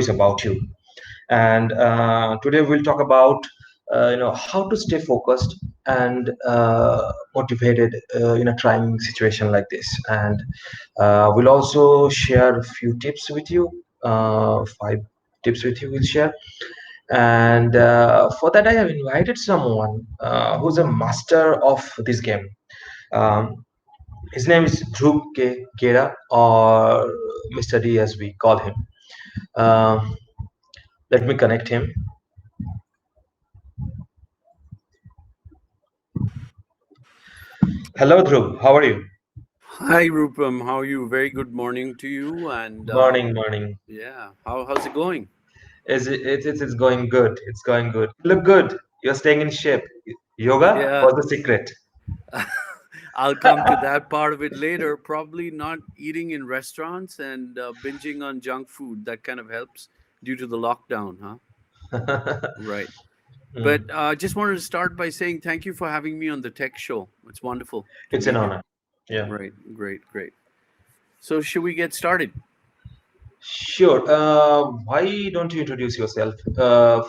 stories about you. And today we'll talk about how to stay focused and motivated in a trying situation like this. And we'll also share a few tips with you. 5 tips with you we'll share. And for that, I have invited someone who's a master of this game. Um, his name is Dhruv K. Gera, or Mr. D as we call him. Um, Let me connect him. Hello, Dhruv. How are you? Hi, Rupam. How are you? Very good morning to you. And Morning, morning. yeah, how's it going? It's going good. It's going good. You look good. You're staying in shape. Yoga Yeah, was the secret. I'll come to that part of it later. Probably not eating in restaurants and binging on junk food. That kind of helps due to the lockdown, huh? Right. But Mm. just wanted to start by saying thank you for having me on the tech show. It's wonderful to It's be an here. honor. Yeah. Right. Great. Great. So, should we get started? Sure. Why don't you introduce yourself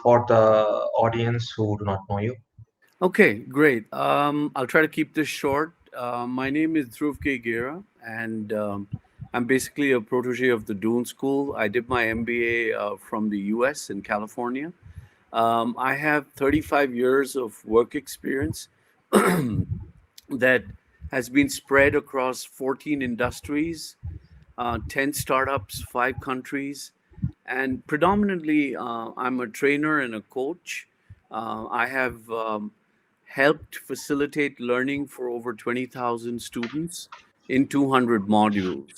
for the audience who do not know you? Okay, great. I'll try to keep this short. My name is Dhruv K. Gera, and I'm basically a protege of the Dune School. I did my MBA from the US in California. I have 35 years of work experience that has been spread across 14 industries, 10 startups, 5 countries, and predominantly I'm a trainer and a coach. I have helped facilitate learning for over 20,000 students in 200 modules.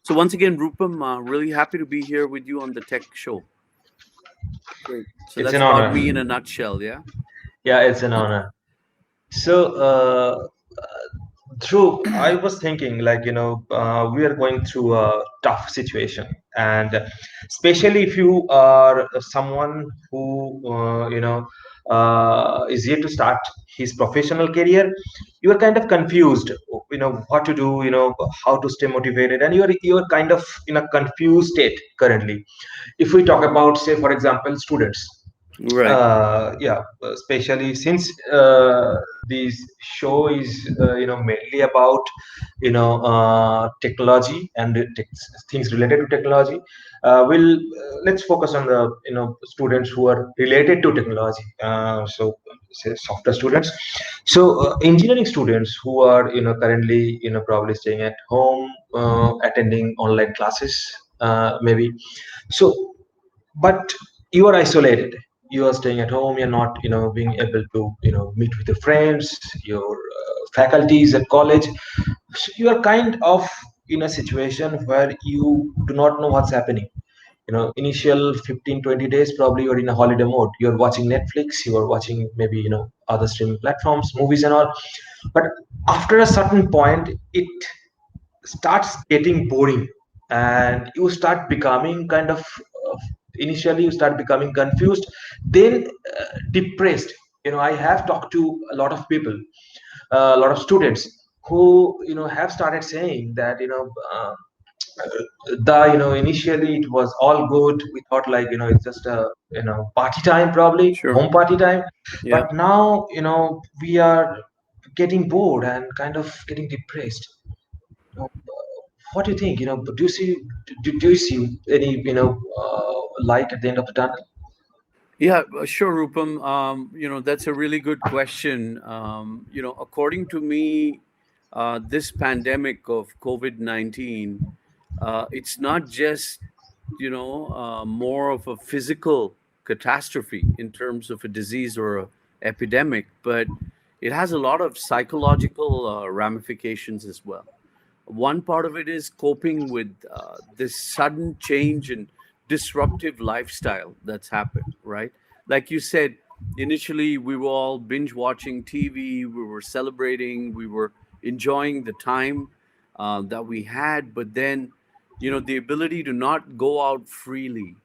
So, once again, Rupam, really happy to be here with you on the tech show. Great. So, It's that's an about honor. me in a nutshell, yeah? Yeah, it's an honor. So, Dhruv, I was thinking, like, we are going through a tough situation, and especially if you are someone who, is yet to start his professional career, you are kind of confused, what to do, how to stay motivated, and you're kind of in a confused state currently. If we talk about, say, for example, students, Right. yeah, especially since this show is mainly about technology and things related to technology. Let's focus on the students who are related to technology. So say software students, so engineering students who are currently probably staying at home, attending online classes, maybe. So, but you are isolated, you are staying at home, you're not being able to meet with your friends, your faculties at college. So you are kind of in a situation where you do not know what's happening. Initial 15-20 days probably you're in a holiday mode, you're watching Netflix, you are watching maybe other streaming platforms, movies and all. But after a certain point it starts getting boring, and you start becoming kind of initially you start becoming confused, then depressed. I have talked to a lot of people, a lot of students who have started saying that the initially it was all good, we thought like it's just a party time, probably Sure. home party time. Yeah. But now we are getting bored and kind of getting depressed. What do you think? Do you see any light at the end of the tunnel? Yeah, sure, Rupam. That's a really good question. According to me, this pandemic of COVID-19, it's not just, more of a physical catastrophe in terms of a disease or a epidemic, but it has a lot of psychological ramifications as well. One part of it is coping with this sudden change and disruptive lifestyle that's happened, right? Like you said, initially we were all binge watching TV, we were celebrating, we were enjoying the time that we had, but then, the ability to not go out freely,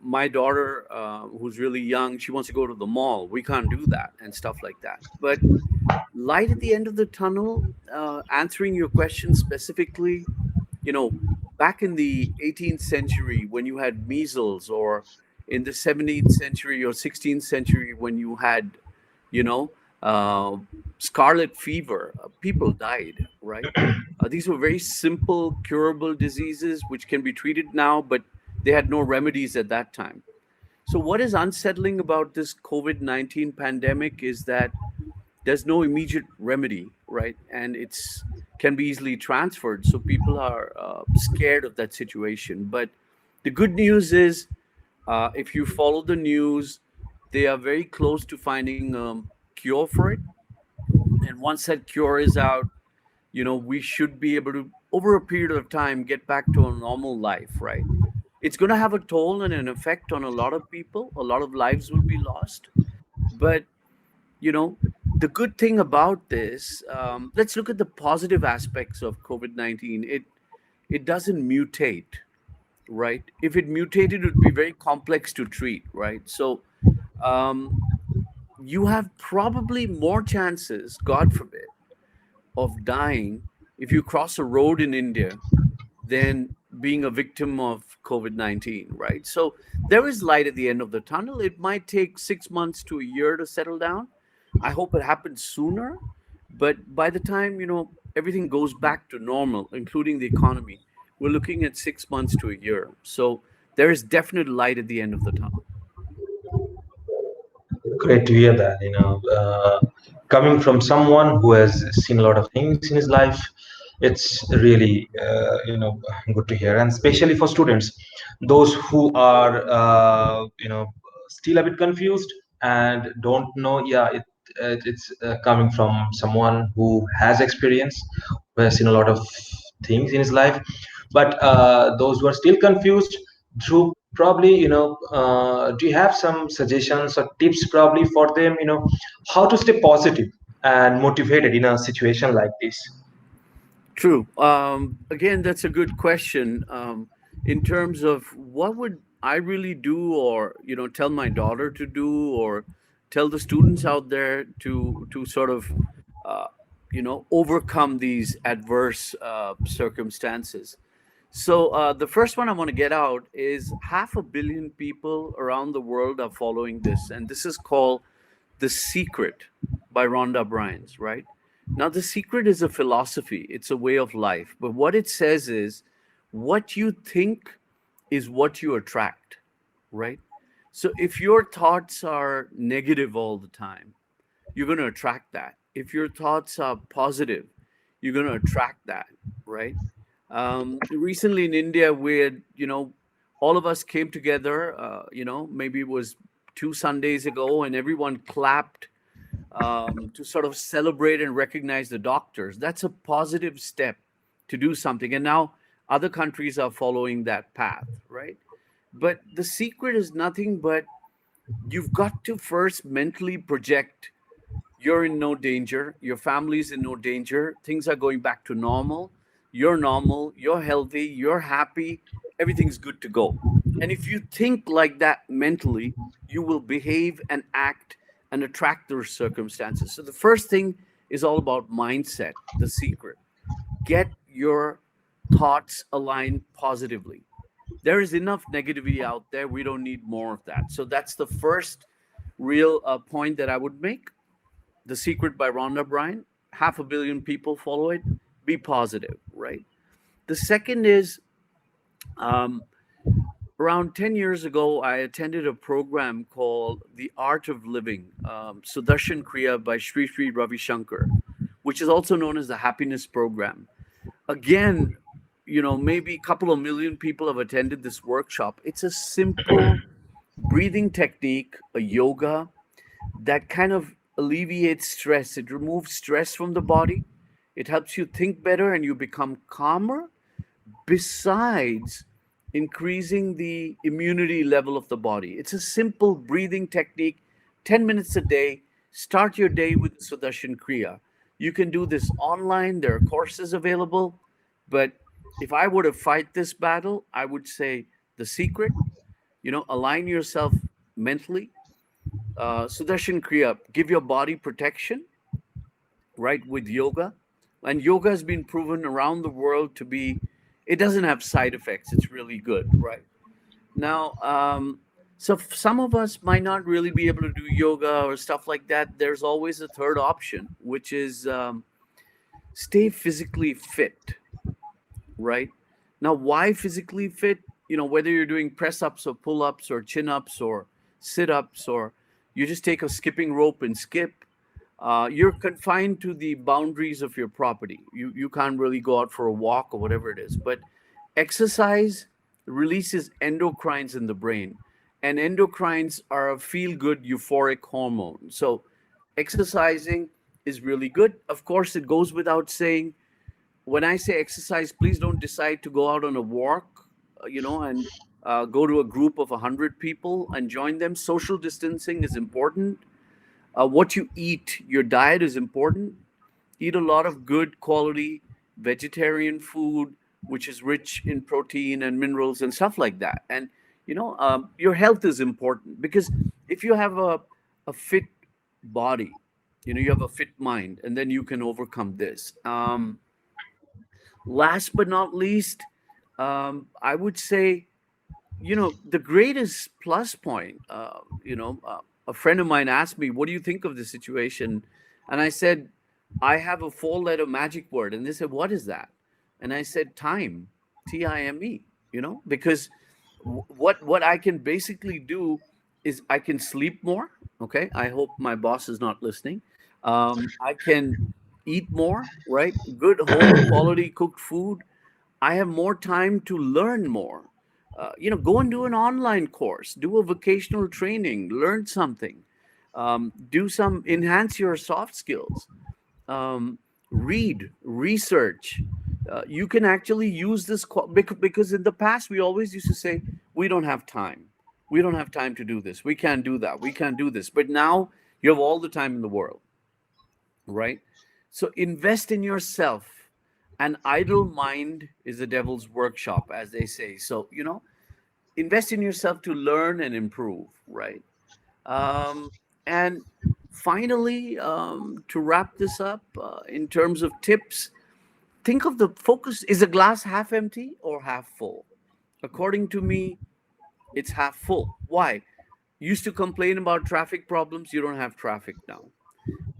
my daughter, who's really young, she wants to go to the mall. We can't do that and stuff like that. But light at the end of the tunnel, answering your question specifically, you know back in the 18th century when you had measles, or in the 17th century or 16th century when you had, you know, uh, scarlet fever, people died, right? These were very simple, curable diseases which can be treated now, but they had no remedies at that time. So, what is unsettling about this COVID 19 pandemic is that there's no immediate remedy, right? And it's can be easily transferred. So people are scared of that situation. But the good news is, if you follow the news, they are very close to finding a cure for it. And once that cure is out, we should be able to, over a period of time, get back to a normal life, right? It's going to have a toll and an effect on a lot of people. A lot of lives will be lost. But you know the good thing about this, let's look at the positive aspects of COVID-19. It doesn't mutate, right? If it mutated, it would be very complex to treat, right? So um, you have probably more chances, god forbid, of dying if you cross a road in India than being a victim of COVID 19, right? So there is light at the end of the tunnel. It might take 6 months to a year to settle down. I hope it happens sooner. But by the time, everything goes back to normal, including the economy, we're looking at 6 months to a year. So there is definite light at the end of the tunnel. Great to hear that. Coming from someone who has seen a lot of things in his life, it's really good to hear, and especially for students, those who are still a bit confused and don't know. Yeah, it's coming from someone who has experience, who has seen a lot of things in his life. But those who are still confused, through probably, do you have some suggestions or tips probably for them, how to stay positive and motivated in a situation like this? True. Again, that's a good question. In terms of what would I really do, or tell my daughter to do, or tell the students out there to sort of, uh, overcome these adverse circumstances. So the first one I want to get out is 500 million people around the world are following this, and this is called The Secret by Rhonda Byrnes, right? Now, The Secret is a philosophy, it's a way of life. But what it says is what you think is what you attract, right? So if your thoughts are negative all the time, you're going to attract that. If your thoughts are positive, you're going to attract that, right? Recently in India, we had, all of us came together, maybe it was 2 Sundays ago, and everyone clapped to sort of celebrate and recognize the doctors. That's a positive step to do something. And now other countries are following that path, right? But the secret is nothing but you've got to first mentally project you're in no danger, your family's in no danger, things are going back to normal, you're healthy, you're happy, everything's good to go. And if you think like that mentally, you will behave and act and attract those circumstances. So the first thing is all about mindset, the secret. Get your thoughts aligned positively. There is enough negativity out there. We don't need more of that. So that's the first real point that I would make. The Secret by Rhonda Byrne. 500 million people follow it. Be positive, right? The second is, um, around 10 years ago, I attended a program called The Art of Living, Sudarshan Kriya by Sri Sri Ravi Shankar, which is also known as the Happiness Program. Again, maybe a couple of million people have attended this workshop. It's a simple breathing technique, a yoga that kind of alleviates stress. It removes stress from the body. It helps you think better and you become calmer, besides increasing the immunity level of the body. It's a simple breathing technique, 10 minutes a day. Start your day with Sudarshan Kriya. You can do this online, there are courses available. But if I were to fight this battle, I would say the secret, align yourself mentally. Sudarshan Kriya, give your body protection, right, with yoga. And yoga has been proven around the world to be it doesn't have side effects. It's really good, right? Now, so some of us might not really be able to do yoga or stuff like that. There's always a third option, which is stay physically fit, right? Now, why physically fit? Whether you're doing press ups or pull ups or chin ups or sit ups, or you just take a skipping rope and skip, you're confined to the boundaries of your property. You can't really go out for a walk or whatever it is. But exercise releases endocrines in the brain, and endocrines are a feel good euphoric hormone. So exercising is really good. Of course, it goes without saying, when I say exercise, please don't decide to go out on a walk, and go to a group of 100 people and join them. Social distancing is important. What you eat, your diet is important. Eat a lot of good quality vegetarian food, which is rich in protein and minerals and stuff like that. And, your health is important, because if you have a fit body, you have a fit mind, and then you can overcome this. Last but not least, I would say, the greatest plus point, a friend of mine asked me, what do you think of the situation? And I said, I have a 4-letter magic word. And they said, what is that? And I said, time, Time, because what I can basically do is I can sleep more. Okay. I hope my boss is not listening. I can eat more, right? Good home quality cooked food. I have more time to learn more. Go and do an online course, do a vocational training, learn something, do some, enhance your soft skills, read, research. You can actually use this because in the past we always used to say, we don't have time. We don't have time to do this. We can't do that. We can't do this. But now you have all the time in the world, right? So invest in yourself. An idle mind is the devil's workshop, as they say. So, invest in yourself to learn and improve, right? And finally, to wrap this up, in terms of tips, think of the focus, is the glass half empty or half full? According to me, it's half full. Why? Used to complain about traffic problems, you don't have traffic now.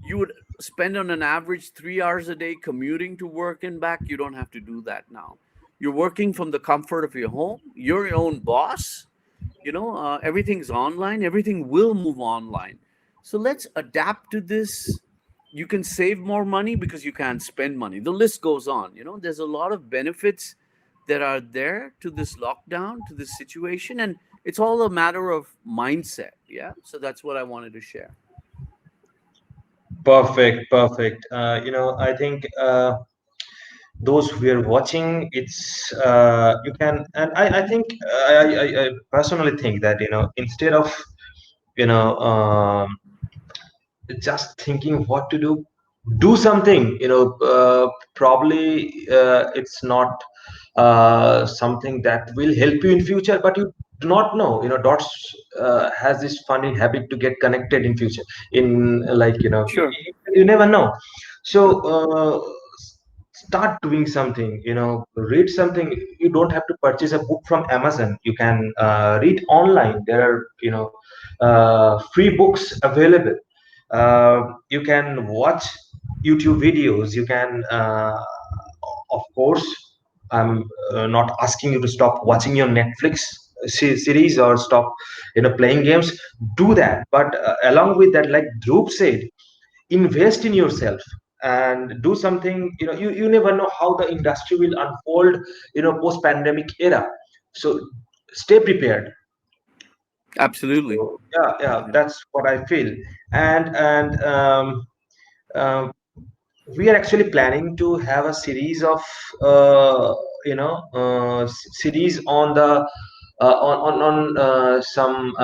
You would spend on an average 3 hours a day commuting to work and back. You don't have to do that now. You're working from the comfort of your home. You're your own boss. Everything's online. Everything will move online. So let's adapt to this. You can save more money because you can't spend money. The list goes on. There's a lot of benefits that are there to this lockdown, to this situation. And it's all a matter of mindset. Yeah. So that's what I wanted to share. Perfect, perfect. I think those who are watching, it's you can, and I think I personally think that instead of you know just thinking what to do something. Probably it's not something that will help you in future, but you do not know. Dots has this funny habit to get connected in future, in like Sure. you never know. So start doing something. Read something. You don't have to purchase a book from Amazon. You can read online. There are free books available. You can watch YouTube videos. You can of course, I'm not asking you to stop watching your Netflix series or stop playing games. Do that, but along with that, like Dhruv said, invest in yourself and do something. You never know how the industry will unfold post pandemic era. So stay prepared. Absolutely. So yeah, Yeah. that's what I feel. And we are actually planning to have a series of series on the some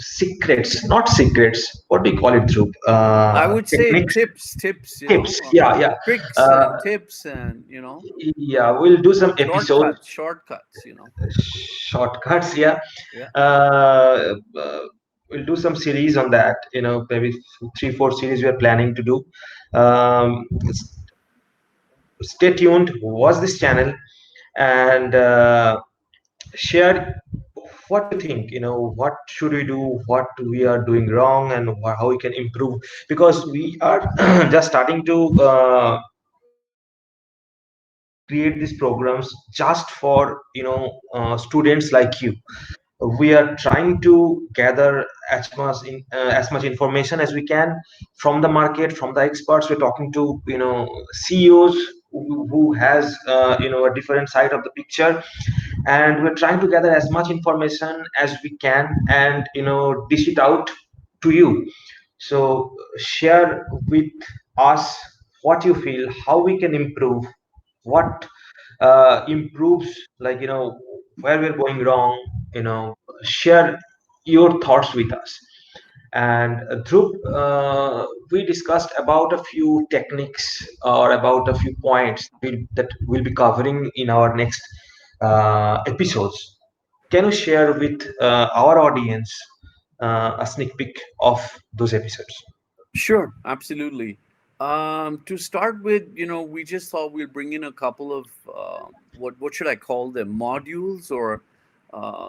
secrets, not secrets, what do you call it, through I would say techniques, tips, tips. Yeah. tricks uh, and tips and, yeah, we'll do some episodes, shortcuts. shortcuts. Yeah. Yeah. uh, uh, we'll do some series on that. Maybe 3 4 series we are planning to do. um, Stay tuned, watch this channel. and share what you think, what should we do, what we are doing wrong, and how we can improve, because we are just starting to create these programs just for students like you. We are trying to gather as much information as we can from the market, from the experts. We're talking to CEOs who has a different side of the picture, and we're trying to gather as much information as we can and dish it out to you. So share with us what you feel, how we can improve, what improves, like where we're going wrong. Share your thoughts with us. And Dhruv, we discussed about a few techniques or about a few points that we'll be covering in our next episodes. Can you share with our audience a sneak peek of those episodes? Sure, absolutely. To start with, we just thought we'd bring in a couple of what should I call them? Modules or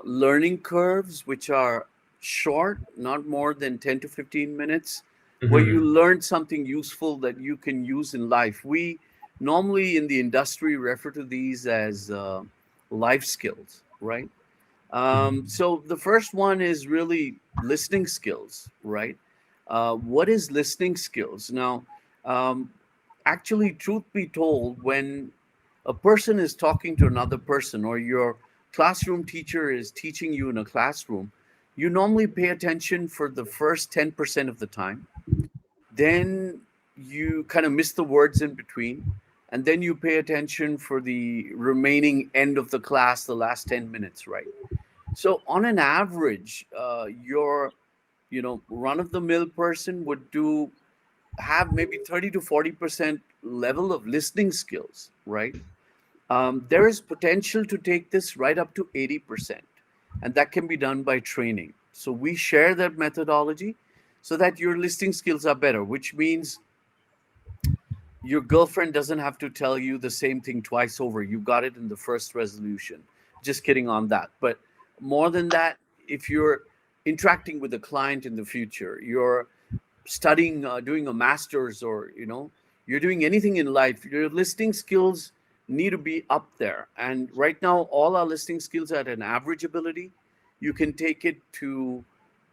learning curves, which are short, not more than 10 to 15 minutes, where you Mhm. learn something useful that you can use in life. We normally in the industry refer to these as life skills, right? So the first one is really listening skills, right? What is listening skills? Now, um, actually, truth be told, when a person is talking to another person or your classroom teacher is teaching you in a classroom, you normally pay attention for the first 10% of the time. Then you kind of miss the words in between. And then you pay attention for the remaining end of the class, the last 10 minutes, right? So on an average, your run of the mill person would do have maybe 30 to 40% level of listening skills, right? There is potential to take this right up to 80%, and that can be done by training. So we share that methodology so that your listening skills are better, which means your girlfriend doesn't have to tell you the same thing twice over. You got it in the first resolution. Just kidding on that. But more than that, if you're interacting with a client in the future, you're studying, doing a master's, or you're doing anything in life, your listening skills need to be up there. And right now, all our listening skills are at an average ability. You can take it to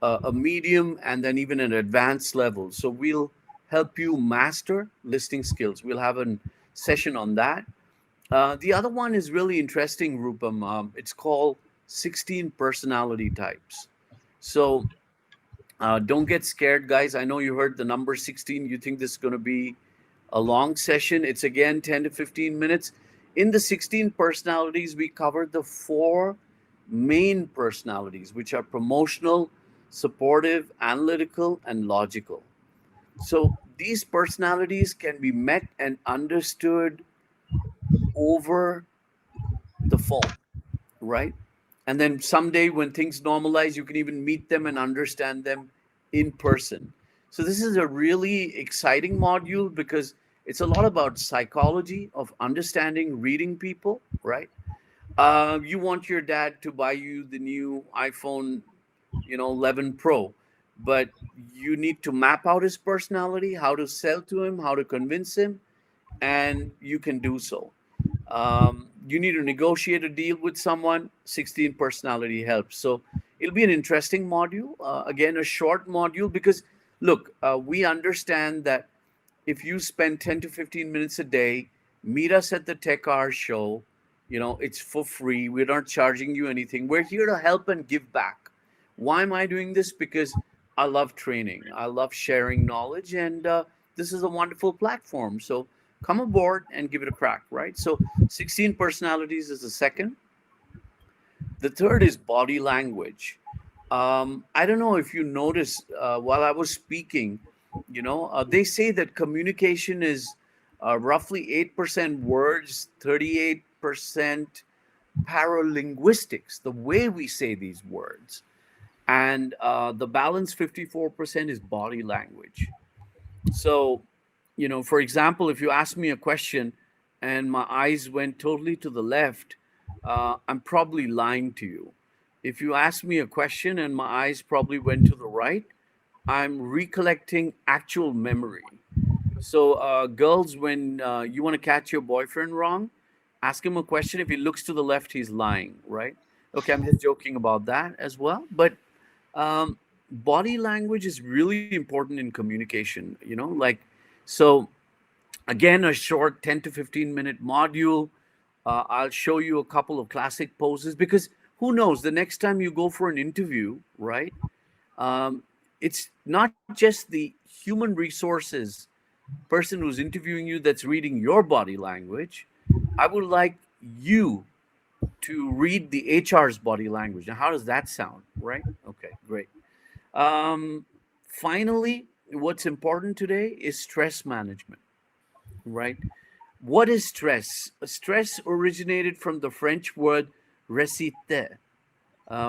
a medium and then even an advanced level. So we'll help you master listening skills. We'll have a session on that. The other one is really interesting, Rupam. It's called 16 personality types. So don't get scared, guys. I know you heard the number 16. You think this is going to be a long session. It's again 10 to 15 minutes. In the 16 personalities, we covered the four main personalities, which are promotional, supportive, analytical, and logical. So these personalities can be met and understood over the phone, right? And then someday when things normalize, you can even meet them and understand them in person. So this is a really exciting module because it's a lot about psychology of understanding, reading people, right? You want your dad to buy you the new iPhone, 11 Pro, but you need to map out his personality, how to sell to him, how to convince him, and you can do so. You need to negotiate a deal with someone. 16 personality helps. So it'll be an interesting module. Again, a short module because look, we understand that if you spend 10 to 15 minutes a day, meet us at the TechR show. It's for free. We're not charging you anything. We're here to help and give back. Why am I doing this? Because I love training. I love sharing knowledge, and this is a wonderful platform. So come aboard and give it a crack, right? So 16 personalities is the second. The third is body language. I don't know if you noticed while I was speaking, they say that communication is roughly 8% words, 38% paralinguistics, the way we say these words. And the balance 54% is body language. So, for example, if you ask me a question and my eyes went totally to the left, I'm probably lying to you. If you ask me a question and my eyes probably went to the right, I'm recollecting actual memory. So, girls, when you want to catch your boyfriend wrong, ask him a question. If he looks to the left, he's lying, right? Okay, I'm just joking about that as well. But um, body language is really important in communication, so again, a short 10 to 15-minute module. I'll show you a couple of classic poses because who knows, the next time you go for an interview, right? Um, it's not just the human resources person who's interviewing you that's reading your body language. I would like you to read the HR's body language. Now, how does that sound, right? Okay, great. Finally, what's important today is stress management, right? What is stress? Stress originated from the French word réciter,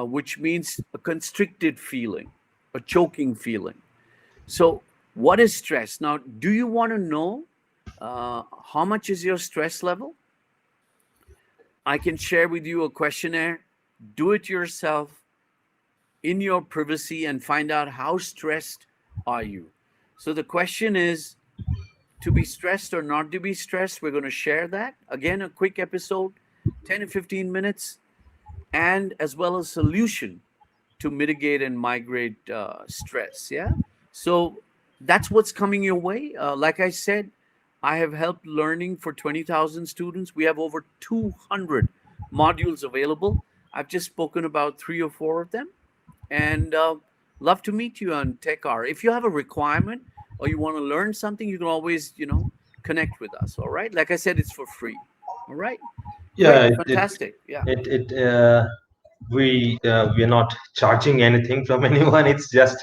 which means a constricted feeling, a choking feeling. So, what is stress? Now, do you want to know how much is your stress level? I can share with you a questionnaire. Do it yourself in your privacy and find out how stressed are you. So the question is, to be stressed or not to be stressed. We're going to share that. Again, a quick episode, 10 to 15 minutes, and as well as solution to mitigate and migrate stress. Yeah. So that's what's coming your way. Like I said, I have helped learning for 20,000 students. We have over 200 modules available. I've just spoken about three or four of them, and love to meet you on TechR. If you have a requirement or you want to learn something, you can always, connect with us. All right. Like I said, it's for free. All right. Yeah, Great. Fantastic. Yeah. we are not charging anything from anyone. It's just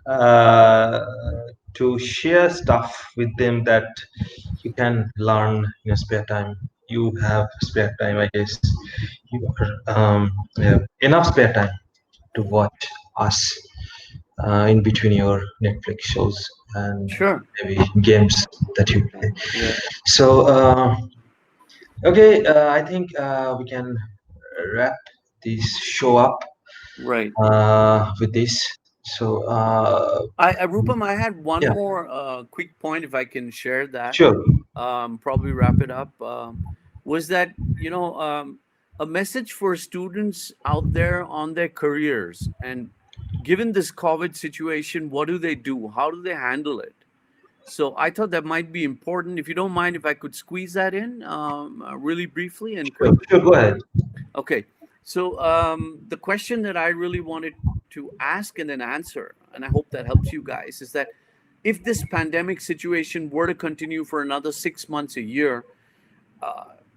uh, to share stuff with them that you can learn in your spare time. You have spare time, I guess. You have enough spare time to watch us in between your Netflix shows and Sure. maybe games that you play. Yeah. So, okay, I think we can wrap this show up Right. with this. So, Rupam, I had one yeah, more quick point, if I can share that. sure. Probably wrap it up. Was that, a message for students out there on their careers, and given this COVID situation, what do they do? How do they handle it? So I thought that might be important. If you don't mind, if I could squeeze that in really briefly and Sure, quickly. sure, go ahead. Okay. So the question that I really wanted to ask and then answer, and I hope that helps you guys, is that if this pandemic situation were to continue for another 6 months, a year,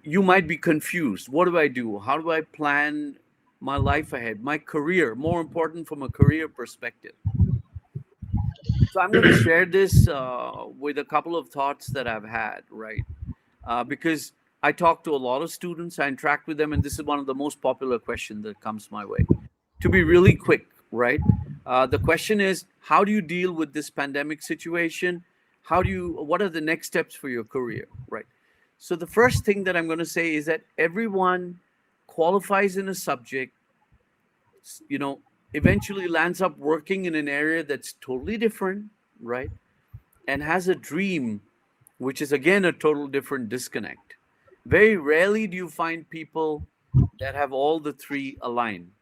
you might be confused. What do I do? How do I plan my life ahead? My career, more important from a career perspective. So I'm going to share this with a couple of thoughts that I've had, right? Because I talk to a lot of students, I interact with them, and this is one of the most popular questions that comes my way. To be really quick, right? The question is, how do you deal with this pandemic situation? What are the next steps for your career, right? So the first thing that I'm going to say is that everyone qualifies in a subject, you know, eventually lands up working in an area that's totally different, right? And has a dream, which is again a total different disconnect. Very rarely do you find people that have all the three aligned.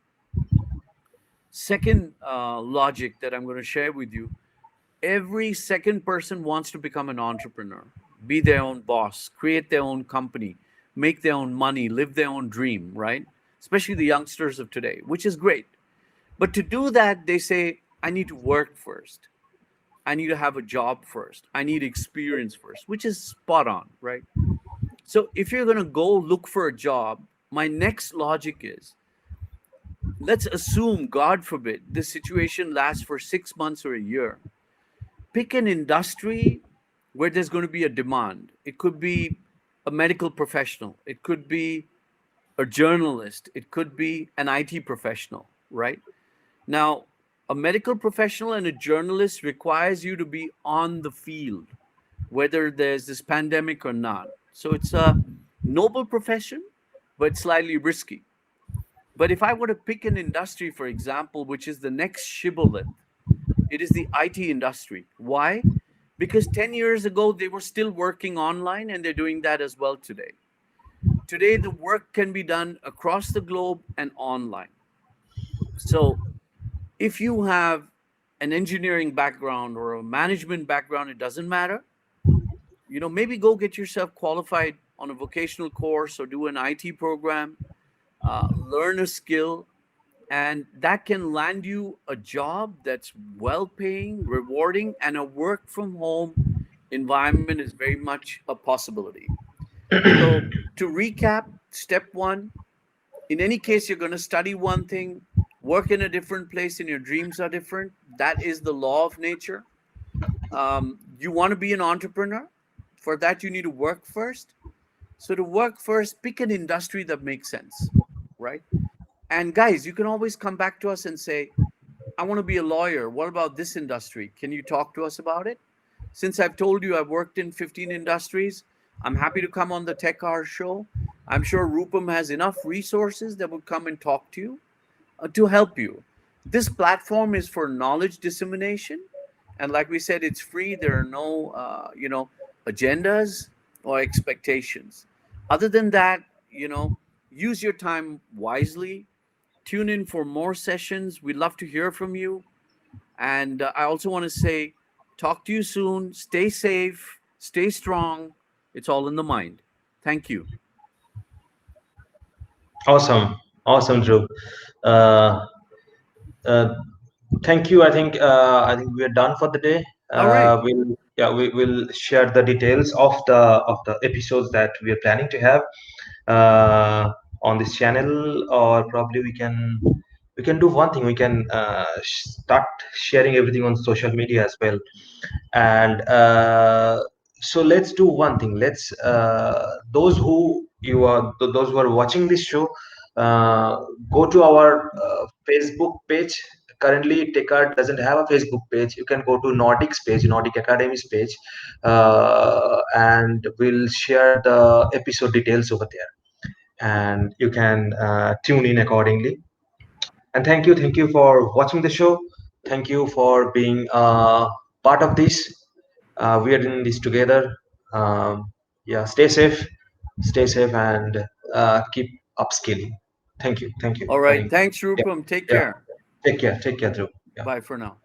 Second logic that I'm going to share with you, every second person wants to become an entrepreneur, be their own boss, create their own company, make their own money, live their own dream, right? Especially the youngsters of today, which is great. But to do that, they say, I need to work first. I need to have a job first. I need experience first, which is spot on, right? So if you're going to go look for a job, my next logic is, let's assume, God forbid, this situation lasts for 6 months or a year. Pick an industry where there's going to be a demand. It could be a medical professional, it could be a journalist, it could be an IT professional, right? Now, a medical professional and a journalist requires you to be on the field, whether there's this pandemic or not. So it's a noble profession, but slightly risky. But if I were to pick an industry, for example, which is the next shibboleth, it is the IT industry. Why? Because 10 years ago, they were still working online and they're doing that as well today. Today, the work can be done across the globe and online. So if you have an engineering background or a management background, it doesn't matter. Maybe go get yourself qualified on a vocational course or do an IT program, learn a skill, and that can land you a job that's well paying, rewarding, and a work from home environment is very much a possibility. So, to recap, step one, in any case, you're going to study one thing, work in a different place, and your dreams are different. That is the law of nature. You want to be an entrepreneur. For that, you need to work first. So, to work first, pick an industry that makes sense, right? And guys, you can always come back to us and say, I want to be a lawyer. What about this industry? Can you talk to us about it? Since I've told you I've worked in 15 industries, I'm happy to come on the TechR show. I'm sure Rupam has enough resources that would come and talk to help you. This platform is for knowledge dissemination. And like we said, it's free. There are no, agendas or expectations. Other than that, use your time wisely. Tune in for more sessions. We'd love to hear from you. And I also want to say, talk to you soon. Stay safe, stay strong. It's all in the mind. Thank you. Awesome, awesome, Drew. Uh, uh, Thank you. I think we are done for the day. All right. We will share the details of the episodes that we are planning to have on this channel, or probably we can do one thing. We can start sharing everything on social media as well. And so let's do one thing. Let's those who are watching this show, uh, go to our Facebook page. Currently, TechR doesn't have a Facebook page. You can go to Nordic's page, Nordic Academy's page, and we'll share the episode details over there, and you can tune in accordingly. And thank you for watching the show. Thank you for being part of this. We are in this together. Yeah, stay safe, and keep upskilling. Thank you, All right. and Thanks, yeah, Rupam. Take yeah. care. Take care, Drew. Yeah. Bye for now.